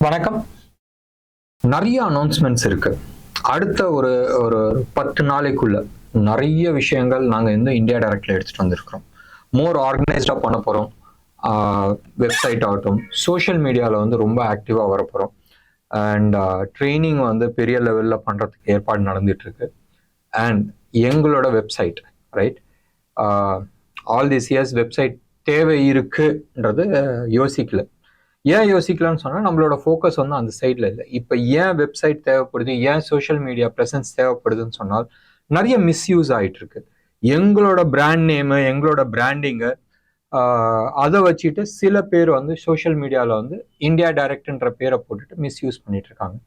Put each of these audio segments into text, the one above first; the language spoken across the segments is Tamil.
வணக்கம். நிறைய அனௌன்ஸ்மெண்ட்ஸ் இருக்கு. அடுத்த ஒரு ஒரு 10 நாளைக்குள்ள நிறைய விஷயங்கள் நாங்கள் இந்தியா டைரக்ட்ல எடுத்துட்டு வந்திருக்கிறோம். மோர் ஆர்கனைஸ்டா பண்ண போறோம். வெப்சைட் ஆகட்டும், சோஷியல் மீடியாவில் ரொம்ப ஆக்டிவாக வர போகிறோம். அண்ட் ட்ரைனிங் பெரிய லெவலில் பண்ணுறதுக்கு ஏற்பாடு நடந்துட்டு இருக்கு. அண்ட் எங்களோட website right, all this years website தேவை இருக்குன்றது யோசிக்கல. ஏன் யோசிக்கலாம்னு சொன்னால் நம்மளோட ஃபோக்கஸ் அந்த சைடில் இல்லை. இப்போ ஏன் வெப்சைட் தேவைப்படுது, ஏன் சோஷியல் மீடியா ப்ரெசன்ஸ் தேவைப்படுதுன்னு சொன்னால் நிறைய மிஸ்யூஸ் ஆகிட்டு இருக்கு. எங்களோட பிராண்ட் நேமு, எங்களோட பிராண்டிங்கை அதை வச்சுட்டு சில பேர் சோஷியல் மீடியாவில் இந்தியா டைரக்ட்ன்ற பேரை போட்டுட்டு மிஸ்யூஸ் பண்ணிட்டு இருக்காங்க.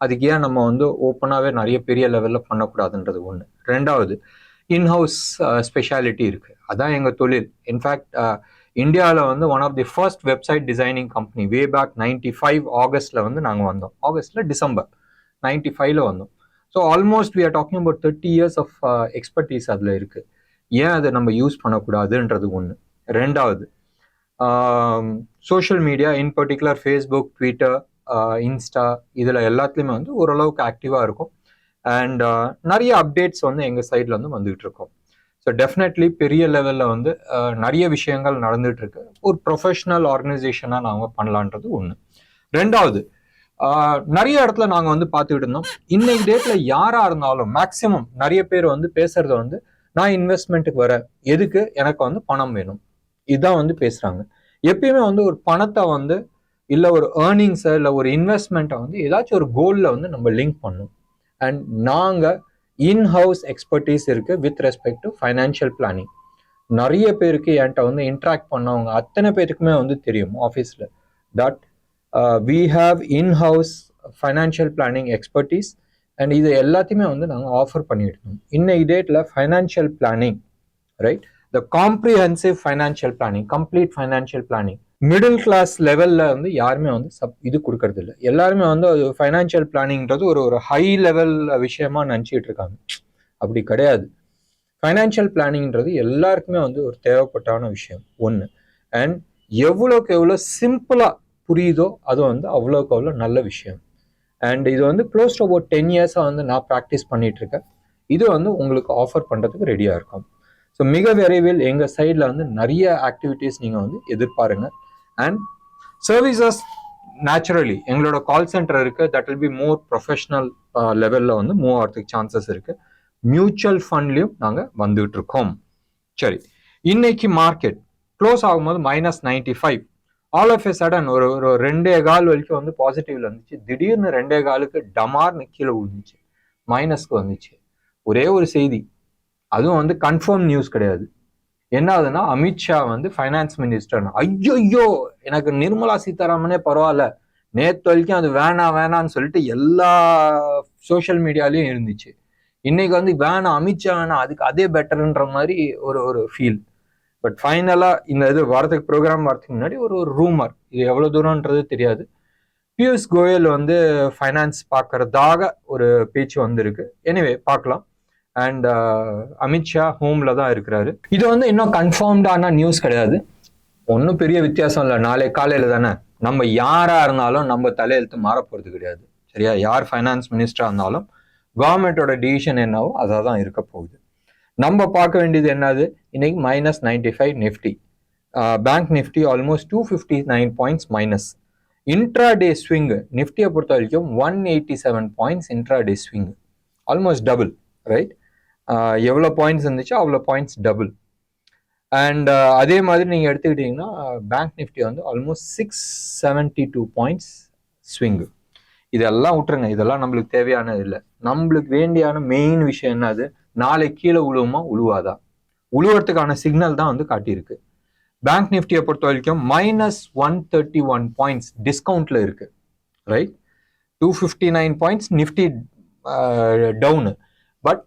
அதுக்கு ஏன் நம்ம ஓப்பனாகவே நிறைய பெரிய லெவலில் பண்ணக்கூடாதுன்றது ஒன்று. ரெண்டாவது, இன்ஹவுஸ் ஸ்பெஷாலிட்டி இருக்குது. அதான் எங்கள் தொழில். இன்ஃபேக்ட் இந்தியாவில் one of the first website designing company way back 95 ஆகஸ்டில் நாங்கள் வந்தோம். டிசம்பர் 95 வந்தோம். So almost we are talking about 30 years of expertise அதில் இருக்குது. ஏன் அதை நம்ம யூஸ் பண்ணக்கூடாதுன்றது ஒன்று. ரெண்டாவது, social media in particular Facebook, Twitter, Insta இதில் எல்லாத்துலேயுமே ஓரளவுக்கு ஆக்டிவாக இருக்கும். அண்ட் நிறைய அப்டேட்ஸ் எங்கள் சைடில் வந்துகிட்டு இருக்கோம். ஸோ டெஃபினெட்லி பெரிய லெவலில் நிறைய விஷயங்கள் நடந்துட்டு இருக்கு. ஒரு ப்ரொஃபஷனல் ஆர்கனைசேஷனாக நாங்கள் பண்ணலான்றது ஒன்று. ரெண்டாவது, நிறைய இடத்துல நாங்கள் பார்த்துக்கிட்டு இருந்தோம். இன்னைக்கு டேட்டில் யாராக இருந்தாலும் மேக்சிமம் நிறைய பேர் பேசுறது நான் இன்வெஸ்ட்மெண்ட்டுக்கு வரேன், எதுக்கு, எனக்கு பணம் வேணும், இதுதான் பேசுகிறாங்க. எப்பயுமே ஒரு பணத்தை இல்லை ஒரு ஏர்னிங்ஸை இல்லை ஒரு இன்வெஸ்ட்மெண்ட்டை ஏதாச்சும் ஒரு கோலில் நம்ம லிங்க் பண்ணணும். அண்ட் நாங்கள் இன்ஹவுஸ் எக்ஸ்பர்டீஸ் இருக்கு with respect to financial planning. நிறைய பேருக்கு என்கிட்ட இன்ட்ராக்ட் பண்ணவங்க அத்தனை பேருக்குமே தெரியும் ஆஃபீஸில் that we have in house financial planning expertise. And இது எல்லாத்தையுமே நாங்கள் ஆஃபர் பண்ணிட்டு இருக்கோம். இன்னைக்கு டேட்டில் financial planning right, the comprehensive financial planning, complete financial planning middle class லெவலில் யாருமே இது கொடுக்கறது இல்லை. எல்லாருமே அது ஃபைனான்ஷியல் பிளானிங்கிறது ஒரு ஹை லெவல் விஷயமா நினச்சிட்டு இருக்காங்க. அப்படி கிடையாது. ஃபைனான்ஷியல் பிளானிங்கிறது எல்லாருக்குமே ஒரு தேவைப்பட்டான விஷயம் ஒன்று. அண்ட் எவ்வளோக்கு எவ்வளோ சிம்பிளாக புரியுதோ அது அவ்வளோக்கு அவ்வளோ நல்ல விஷயம். அண்ட் இது க்ளோஸ் டு அபவுட் 10 years நான் ப்ராக்டிஸ் பண்ணிட்டு இருக்கேன். இது உங்களுக்கு ஆஃபர் பண்ணுறதுக்கு ரெடியாக இருக்கும். ஸோ மிக விரைவில் எங்கள் சைடில் நிறைய ஆக்டிவிட்டீஸ் நீங்கள் எதிர்பாருங்க. அண்ட் சர்வீசஸ் நேச்சுரலி எங்களோட கால் சென்டர் இருக்கு. That will be more professional லெவலில் மூவ் ஆகிறதுக்கு சான்சஸ் இருக்கு. மியூச்சுவல் ஃபண்ட்லையும் நாங்கள் வந்துகிட்டு இருக்கோம். சரி, இன்னைக்கு மார்க்கெட் க்ளோஸ் ஆகும்போது -95. ஆல் ஆஃப் எ சடன் ஒரு 2.25 வரைக்கும் பாசிட்டிவ்ல இருந்துச்சு. திடீர்னு 2.25க்கு டமார்னு கீழே விழுந்துச்சு, மைனஸ்க்கு வந்துச்சு. ஒரே ஒரு செய்தி, அதுவும் கன்ஃபார்ம் நியூஸ் கிடையாது. என்ன ஆகுதுன்னா, அமித்ஷா ஃபைனான்ஸ் மினிஸ்டர், ஐயோ எனக்கு நிர்மலா சீதாராமனே பரவாயில்ல, நேற்று வரைக்கும் அது வேணான்னு சொல்லிட்டு எல்லா சோஷியல் மீடியாலையும் இருந்துச்சு. இன்னைக்கு வேணாம், அமித்ஷா வேணாம், அதுக்கு அதே பெட்டர்ன்ற மாதிரி ஒரு ஃபீல். பட் ஃபைனலாக இந்த இது வரதுக்கு ப்ரோக்ராம் வரதுக்கு முன்னாடி ஒரு ரூமர், இது எவ்வளோ தூரம்ன்றது தெரியாது, பியூஷ் கோயல் ஃபைனான்ஸ் பார்க்கறதாக ஒரு பேச்சு வந்திருக்கு. எனிவே பார்க்கலாம். அண்ட் அமித்ஷா ஹோம்ல தான் இருக்கிறாரு. இது இன்னும் கன்ஃபார்ம்டான நியூஸ் கிடையாது. ஒன்றும் பெரிய வித்தியாசம் இல்லை. நாளை காலையில் தானே நம்ம யாரா இருந்தாலும் நம்ம தலையெழுத்து மாற போகிறது கிடையாது. சரியா? யார் ஃபைனான்ஸ் மினிஸ்டரா இருந்தாலும் கவர்மெண்டோட டிசிஷன் என்னவோ அதாக தான் இருக்க போகுது. நம்ம பார்க்க வேண்டியது என்னது, இன்னைக்கு -95 Nifty, bank Nifty almost 259 points minus. Intraday swing நிஃப்டியை பொறுத்த வரைக்கும் 187 points intraday swing, almost double right. எவ்வளோ பாயிண்ட்ஸ் இருந்துச்சோ அவ்வளோ பாயிண்ட்ஸ் டபுள். அண்ட் அதே மாதிரி நீங்கள் எடுத்துக்கிட்டிங்கன்னா bank Nifty almost 672 points swing. இதெல்லாம் விட்டுருங்க, இதெல்லாம் நம்மளுக்கு தேவையானது இல்லை. நம்மளுக்கு வேண்டியான மெயின் விஷயம் என்னது, நாளைக்கு கீழே உழுவுமா உழுவாதா, உழுவுறதுக்கான சிக்னல் தான் காட்டியிருக்கு. பேங்க் நிஃப்டியை பொறுத்த வரைக்கும் -131 பாயிண்ட்ஸ் டிஸ்கவுண்ட்ல இருக்கு right. 259 points Nifty down. But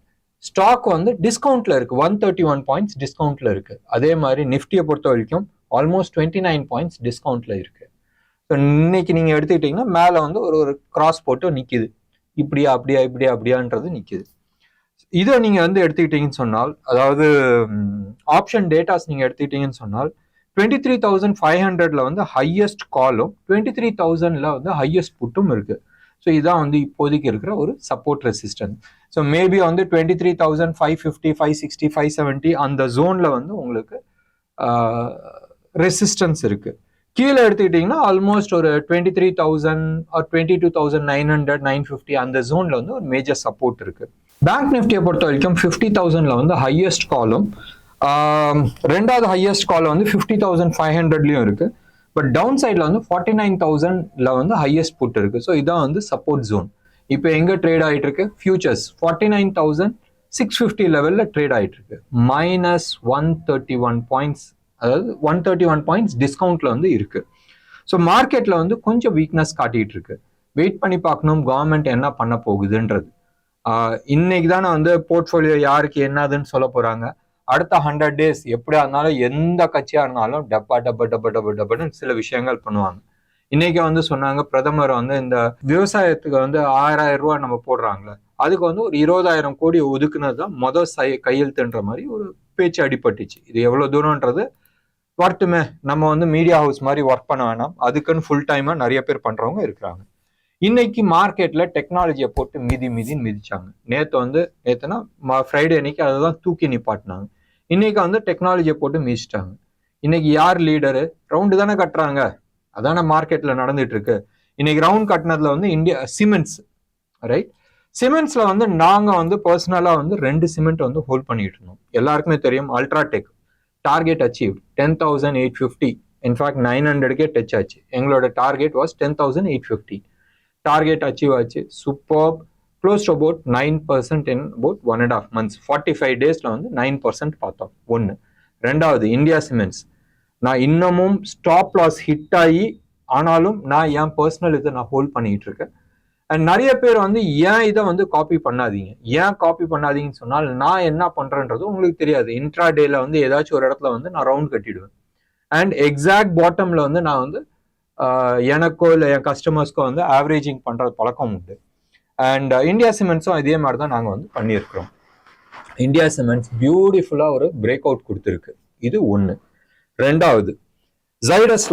stock டிஸ்கவுண்ட்ல இருக்கு, 131 பாயிண்ட்ஸ் டிஸ்கவுண்ட்ல இருக்கு. அதே மாதிரி நிஃப்டியை பொறுத்த வரைக்கும் ஆல்மோஸ்ட் 29 பாயிண்ட்ஸ் டிஸ்கவுண்ட்ல இருக்கு. ஸோ இன்னைக்கு நீங்க எடுத்துக்கிட்டீங்கன்னா மேலே ஒரு கிராஸ் போட்டு நிக்குது, இப்படியா அப்படியா இப்படியா அப்படியான்றது நிக்குது. இதை நீங்க எடுத்துக்கிட்டீங்கன்னு சொன்னால், அதாவது ஆப்ஷன் டேட்டாஸ் நீங்க எடுத்துக்கிட்டீங்கன்னு சொன்னால், 23,500ல வந்து ஹையஸ்ட் காலும் 23,000ல வந்து ஹையஸ்ட் புட்டும் இருக்கு. ஸோ இதான் வந்து இப்போதைக்கு இருக்கிற ஒரு சப்போர்ட் ரெசிஸ்டன்ஸ். ஸோ மேபி வந்து 23,550, 560, 570 அந்த ஜோன்ல வந்து உங்களுக்கு ரெசிஸ்டன்ஸ் இருக்கு. கீழே எடுத்துக்கிட்டீங்கன்னா ஆல்மோஸ்ட் ஒரு 23,000 ஆர் 22,900, 950 அந்த ஜோன்ல வந்து ஒரு மேஜர் சப்போர்ட் இருக்கு. பேங்க் நிஃப்டியை பொறுத்த வரைக்கும் 50,000ல வந்து ஹையஸ்ட் காலும், ரெண்டாவது ஹையஸ்ட் கால் வந்து 50,500லயும் இருக்கு. பட் டவுன் சைட்ல வந்து 49,000ல வந்து ஹையஸ்ட் புட் இருக்கு. ஸோ இதான் வந்து சப்போர்ட் ஜோன். இப்போ எங்க ட்ரேட் ஆயிட்டு இருக்கு? ஃபியூச்சர்ஸ் 49,650 லெவல்ல ட்ரேட் ஆயிட்டு இருக்கு. -131 பாயிண்ட்ஸ், அதாவது 131 பாயிண்ட்ஸ் டிஸ்கவுண்ட்ல வந்து இருக்கு. ஸோ மார்க்கெட்ல வந்து கொஞ்சம் வீக்னஸ் காட்டிட்டு இருக்கு. வெயிட் பண்ணி பார்க்கணும் கவர்மெண்ட் என்ன பண்ண போகுதுன்றது. இன்னைக்கு தானே வந்து போர்ட்ஃபோலியோ யாருக்கு என்னதுன்னு சொல்ல போறாங்க. அடுத்த 100 days எப்படியா இருந்தாலும் எந்த கட்சியா இருந்தாலும் டப்புன்னு சில விஷயங்கள் பண்ணுவாங்க. இன்னைக்கு வந்து சொன்னாங்க பிரதமர் வந்து இந்த விவசாயத்துக்கு வந்து 6,000 ரூபாய் நம்ம போடுறாங்களே, அதுக்கு வந்து ஒரு 20,000 கோடி ஒதுக்குனது தான் கையெழுத்துன்ற மாதிரி ஒரு பேச்சு அடிபட்டுச்சு. இது எவ்வளவு தூரம்ன்றது வரட்டுமே, நம்ம வந்து மீடியா ஹவுஸ் மாதிரி ஒர்க் பண்ண வேணாம், அதுக்குன்னு ஃபுல் டைமா நிறைய பேர் பண்றவங்க இருக்கிறாங்க. இன்னைக்கு மார்க்கெட்ல டெக்னாலஜியை போட்டு மிதிச்சாங்க. நேத்துனா ஃப்ரைடே அன்னைக்கு அதை தான் தூக்கி நிப்பாட்டினாங்க. இன்னைக்கு வந்து டெக்னாலஜியை போட்டு மிதிச்சிட்டாங்க. இன்னைக்கு யார் லீடரு? ரவுண்டு தானே கட்டுறாங்க, அதான மார்க்கெட்ல நடந்துட்டு இருக்கு. இன்னைக்கு ரவுண்ட் கட்டினதுல வந்து இந்தியா சிமெண்ட்ஸ், ரைட்? சிமெண்ட்ஸ்ல வந்து நாங்க வந்து பர்சனலா வந்து 2 சிமெண்ட் வந்து ஹோல்ட் பண்ணிட்டு இருந்தோம். எல்லாருக்குமே தெரியும் அல்ட்ராடெக் டார்கெட் அச்சீவ் 10,850, இன்ஃபேக்ட் 900கே டச் ஆச்சு. எங்களோட டார்கெட் வாஸ் 10,850. டார்கெட் அச்சீவ் ஆச்சு. Super, close to about 9% in about 1.5 months. 45 daysல வந்து 9% பார்த்தோம். ஒன்று. ரெண்டாவது இந்தியா சிமெண்ட்ஸ், நான் இன்னமும் ஸ்டாப் லாஸ் ஹிட் ஆகி ஆனாலும் நான் என் பர்சனல் இதை நான் ஹோல்ட் பண்ணிட்டு இருக்கேன். அண்ட் நிறைய பேர் வந்து ஏன் இதை வந்து காப்பி பண்ணாதீங்க, ஏன் காப்பி பண்ணாதீங்கன்னு சொன்னால் நான் என்ன பண்றேன்றது உங்களுக்கு தெரியாது. இன்ட்ரா டேல வந்து ஏதாச்சும் ஒரு இடத்துல வந்து நான் ரவுண்ட் கட்டிடுவேன். அண்ட் எக்ஸாக்ட் பாட்டம்ல வந்து நான் வந்து எனக்கோ இல்லை என் கஸ்டமர்ஸ்க்கோ வந்து ஆவரேஜிங் பண்றது பழக்கம் உண்டு. அண்ட் இந்தியா சிமெண்ட்ஸும் இதே மாதிரி தான் நாங்கள் வந்து பண்ணியிருக்கிறோம். இந்தியா சிமெண்ட்ஸ் பியூட்டிஃபுல்லா ஒரு பிரேக் அவுட் கொடுத்துருக்கு. இது ஒன்று. ரெண்டாவது ஜைடஸ்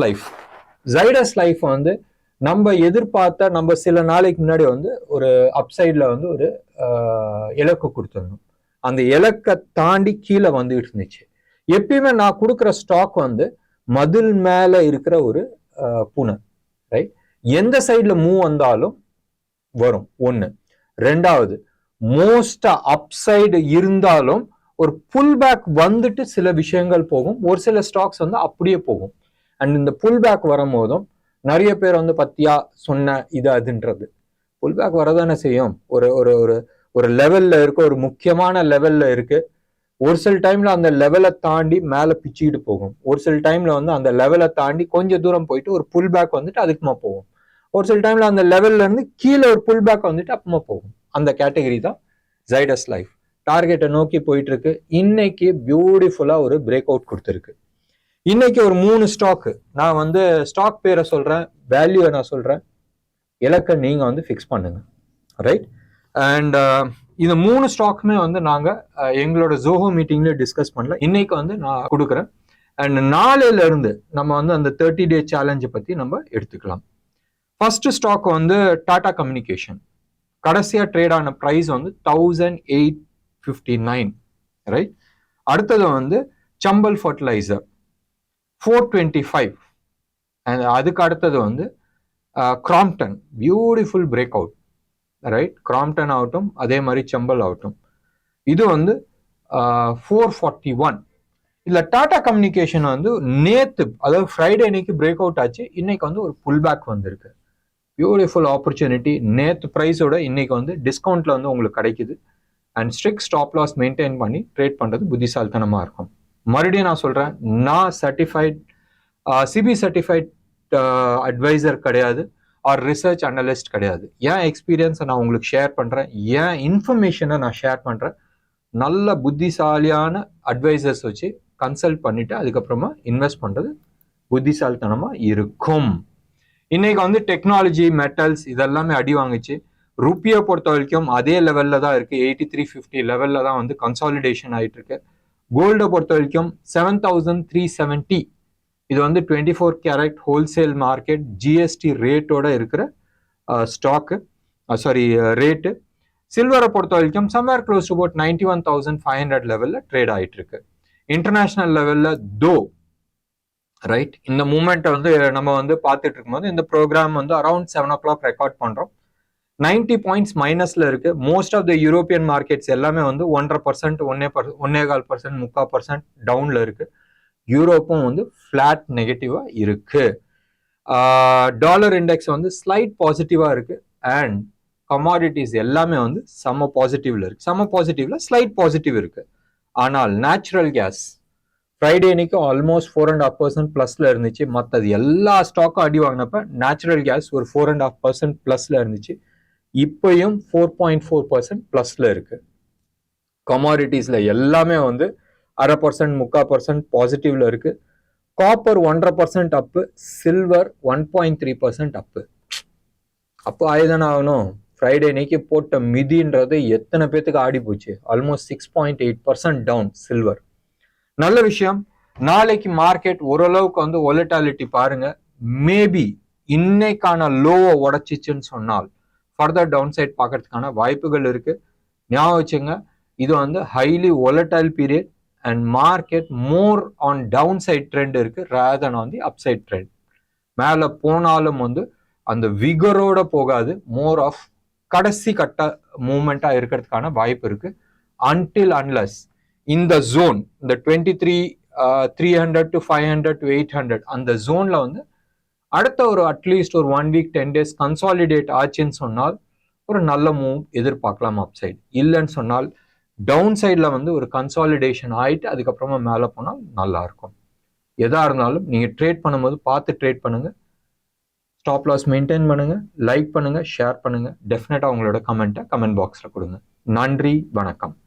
லைஃப் வந்து நம்ம எதிர்பார்த்த, நம்ம சில நாளைக்கு முன்னாடி வந்து ஒரு அப்சைட்ல வந்து ஒரு இலக்கு கொடுத்துருந்தோம். அந்த இலக்கை தாண்டி கீழே வந்துட்டு இருந்துச்சு. எப்பயுமே நான் கொடுக்குற ஸ்டாக் வந்து மதில் மேல இருக்கிற ஒரு பூனை, ரைட்? எந்த சைட்ல மூவ் வந்தாலும் வரும். ஒண்ணு. ரெண்டாவது, மோஸ்டா அப்சைடு இருந்தாலும் ஒரு புல் பேக் வந்துட்டு சில விஷயங்கள் போகும், ஒரு சில ஸ்டாக்ஸ் வந்து அப்படியே போகும். அண்ட் இந்த புல் பேக் வரும் போதும் நிறைய பேர் வந்து பத்தியா சொன்ன இது அதுன்றது புல் பேக் வரதானே செய்யும். ஒரு ஒரு ஒரு ஒரு லெவல்ல இருக்கு, ஒரு முக்கியமான லெவல்ல இருக்கு. ஒரு சில டைம்ல அந்த லெவலை தாண்டி மேல பிச்சுக்கிட்டு போகும். ஒரு சில டைம்ல வந்து அந்த லெவலை தாண்டி கொஞ்சம் தூரம் போயிட்டு ஒரு புல் பேக் வந்துட்டு அதுக்குமா போகும். ஒரு சில டைம்ல அந்த லெவல்ல இருந்து கீழே ஒரு புல் பேக் வந்துட்டு அப்பமா போகும். அந்த கேட்டகரி தான் ஜைடஸ் லைஃப். டார்கெட்டை நோக்கி போயிட்டு இருக்கு. இன்னைக்கு பியூட்டிஃபுல்லா ஒரு பிரேக் அவுட் கொடுத்துருக்கு. இன்னைக்கு ஒரு 3 ஸ்டாக், நான் வந்து ஸ்டாக் பேரை சொல்றேன், வேல்யூவை நான் சொல்றேன், இலக்கை நீங்க வந்து ஃபிக்ஸ் பண்ணுங்க, ரைட்? அண்ட் இந்த 3 ஸ்டாக்குமே வந்து நாங்க எங்களோட ஜோஹோ மீட்டிங்ல டிஸ்கஸ் பண்ணல. இன்னைக்கு வந்து நான் கொடுக்குறேன். அண்ட் நாளையில இருந்து நம்ம வந்து அந்த 30 day சேலஞ்சை பத்தி நம்ம எடுத்துக்கலாம். ஃபர்ஸ்ட் ஸ்டாக் வந்து டாடா கம்யூனிகேஷன். கடைசியா ட்ரேட் ஆன பிரைஸ் வந்து 1,859, ரைட்? அடுத்தது வந்து சம்பல் ஃபர்டிலைசர் 425. அண்ட் அதுக்கு அடுத்தது வந்து Crompton, beautiful break out, right? Crompton ஆகட்டும், அதே மாதிரி சம்பல் ஆகட்டும், இது வந்து 441. இல்ல டாடா கம்யூனிகேஷன் வந்து நேத்து, அதாவது ஃப்ரைடே அன்னைக்கு பிரேக் அவுட் ஆச்சு. இன்னைக்கு வந்து ஒரு புல் பேக் வந்திருக்கு. Beautiful opportunity. நேத்து ப்ரைஸோட இன்னைக்கு வந்து டிஸ்கவுண்ட்ல வந்து உங்களுக்கு கிடைக்குது. And strict stop loss maintain பண்ணி ட்ரேட் பண்றது புத்திசாலித்தனமா இருக்கும். மறுபடியும் நான் சொல்றேன், நான் சர்டிஃபைட் சிபி சர்டிஃபைட் அட்வைசர் கிடையாது, ஆர் ரிசர்ச் அனலிஸ்ட் கிடையாது. ஏன் எக்ஸ்பீரியன்ஸை நான் உங்களுக்கு ஷேர் பண்றேன், ஏன் இன்ஃபர்மேஷனை நான் ஷேர் பண்றேன். நல்ல புத்திசாலியான அட்வைசர்ஸ் வச்சு கன்சல்ட் பண்ணிட்டு அதுக்கப்புறமா இன்வெஸ்ட் பண்றது புத்திசாலித்தனமா இருக்கும். இன்னைக்கு வந்து டெக்னாலஜி, மெட்டல்ஸ் இதெல்லாமே அடி வாங்குச்சு. ருப்பியை பொறுத்த வரைக்கும் அதே லெவல்ல தான் இருக்கு. 8350 லெவல்ல தான் வந்து கன்சாலிடேஷன் ஆயிட்டு இருக்கு. கோல்டை பொறுத்த வரைக்கும் 7,370 இது வந்து 24 கேரட் ஹோல்சேல் மார்க்கெட் ஜிஎஸ்டி ரேட்டோட இருக்கிற ஸ்டாக்கு ரேட்டு. சில்வரை பொறுத்த வரைக்கும் சம்வேர் க்ளோஸ் டு அபவுட் 91,500 லெவலில் ட்ரேட் ஆகிட்டு இருக்கு. இன்டர்நேஷனல் லெவலில் ரைட் இந்த மூமெண்ட்டை வந்து நம்ம வந்து பார்த்துட்டு இருக்கும்போது இந்த ப்ரோக்ராம் வந்து அரௌண்ட் 7 o'clock ரெக்கார்ட் பண்ணுறோம். 90 பாயிண்ட்ஸ் மைனஸில் இருக்கு. Most of the European markets எல்லாமே வந்து 1.5%, 1.25%, 3% டவுனில் இருக்கு. யூரோப்பும் வந்து ஃப்ளாட் நெகட்டிவாக இருக்கு. டாலர் இண்டெக்ஸ் வந்து ஸ்லைட் பாசிட்டிவாக இருக்கு. அண்ட் கமாடிட்டிஸ் எல்லாமே வந்து செம்ம பாசிட்டிவ்ல இருக்கு. செம்ம பாசிட்டிவ்ல ஸ்லைட் பாசிட்டிவ் இருக்கு. ஆனால் நேச்சுரல் கேஸ் ஃப்ரைடே அன்னைக்கு ஆல்மோஸ்ட் 4.5% பிளஸ்ல இருந்துச்சு. மற்றது எல்லா ஸ்டாக்கும் அடி வாங்கினப்ப நேச்சுரல் கேஸ் ஒரு 4.5% பிளஸ்ல இருந்துச்சு. இப்பயும் 4.4% பிளஸ்ல இருக்கு. கமாடிட்டிஸ்ல எல்லாமே வந்து 0.5%, 3% பாசிட்டிவ்ல இருக்கு. காப்பர் 1.5% அப்பு, சில்வர் 1.3% அப்பு. அப்போ ஆயுதானே ஆகணும். ஃப்ரைடே அன்னைக்கு போட்ட மிதின்றது எத்தனை பேத்துக்கு ஆடி போச்சு. Almost 6.8% down silver. நல்ல விஷயம். நாளைக்கு மார்க்கெட் ஓரளவுக்கு வந்து வொலட்டாலிட்டி பாருங்க. மேபி இன்னைக்கான லோவை உடைச்சிச்சுன்னு சொன்னால் ஃபர்தர் டவுன் சைட் பார்க்கறதுக்கான வாய்ப்புகள் இருக்கு. ஞாபகம் வச்சுங்க, இது வந்து highly volatile period and market more on down side trend இருக்கு rather than on the up side trend. மேலே போனாலும் வந்து அந்த விகரோட போகாது. மோர் ஆஃப் கடைசி கட்ட மூமெண்டா இருக்கிறதுக்கான வாய்ப்பு இருக்கு. அன்டில் அன்லஸ் இந்த ஜோன், இந்த 23,300 to 500 to 800 அந்த ஜோன்ல வந்து அடுத்த ஒரு அட்லீஸ்ட் ஒரு 1 week 10 days கன்சாலிடேட் ஆச்சுன்னு சொன்னால் ஒரு நல்ல மூவ் எதிர்பார்க்கலாம் அப் சைடு. இல்லைன்னு சொன்னால் டவுன் சைடில் வந்து ஒரு கன்சாலிடேஷன் ஆயிட்டு அதுக்கப்புறமா மேலே போனால் நல்லா இருக்கும். எதா இருந்தாலும் நீங்கள் ட்ரேட் பண்ணும்போது பார்த்து ட்ரேட் பண்ணுங்க. ஸ்டாப் லாஸ் மெயின்டைன் பண்ணுங்க, லைக் பண்ணுங்க, ஷேர் பண்ணுங்க. டெஃபினட்டா உங்களோட கமெண்ட் பாக்ஸ்ல கொடுங்க. நன்றி, வணக்கம்.